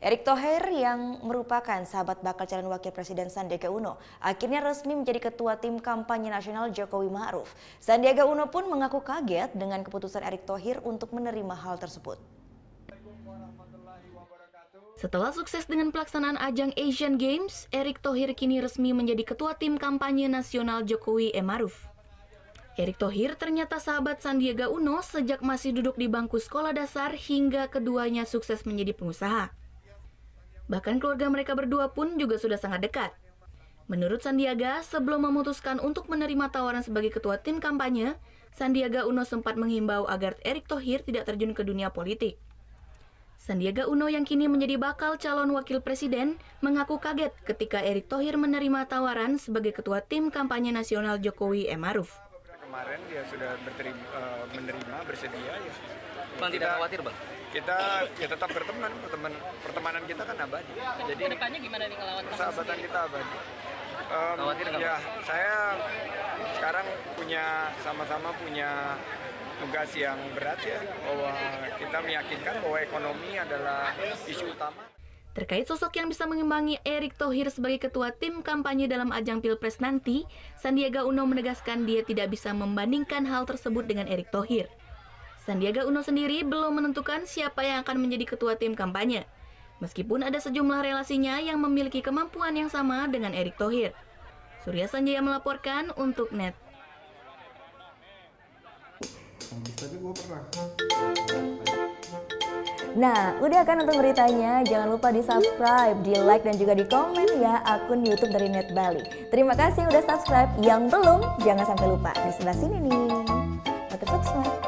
Erick Thohir yang merupakan sahabat bakal calon wakil presiden Sandiaga Uno akhirnya resmi menjadi ketua tim kampanye nasional Jokowi Ma'ruf. Sandiaga Uno pun mengaku kaget dengan keputusan Erick Thohir untuk menerima hal tersebut. Setelah sukses dengan pelaksanaan ajang Asian Games, Erick Thohir kini resmi menjadi ketua tim kampanye nasional Jokowi Ma'ruf. Erick Thohir ternyata sahabat Sandiaga Uno sejak masih duduk di bangku sekolah dasar hingga keduanya sukses menjadi pengusaha. Bahkan keluarga mereka berdua pun juga sudah sangat dekat. Menurut Sandiaga, sebelum memutuskan untuk menerima tawaran sebagai ketua tim kampanye, Sandiaga Uno sempat menghimbau agar Erick Thohir tidak terjun ke dunia politik. Sandiaga Uno yang kini menjadi bakal calon wakil presiden mengaku kaget ketika Erick Thohir menerima tawaran sebagai ketua tim kampanye nasional Jokowi Ma'ruf. Kemarin dia sudah menerima, bersedia ya. Bang, tidak khawatir, Bang? Kita ya tetap berteman, pertemanan kita kan abadi. Jadi kedepannya gimana nih ngelawan persahabatan kita abadi. Khawatir nggak, ya, saya sekarang sama-sama punya tugas yang berat ya, bahwa kita meyakinkan bahwa ekonomi adalah isu utama. Terkait sosok yang bisa mengimbangi Erick Thohir sebagai ketua tim kampanye dalam ajang Pilpres nanti, Sandiaga Uno menegaskan dia tidak bisa membandingkan hal tersebut dengan Erick Thohir. Sandiaga Uno sendiri belum menentukan siapa yang akan menjadi ketua tim kampanye, meskipun ada sejumlah relasinya yang memiliki kemampuan yang sama dengan Erick Thohir. Surya Sanjaya melaporkan untuk NET. Nah, udah kan untuk beritanya? Jangan lupa di-subscribe, di-like, dan juga di-komen ya akun YouTube dari Net Bali. Terima kasih udah subscribe. Yang belum, jangan sampai lupa. Di sebelah sini nih. Mantap,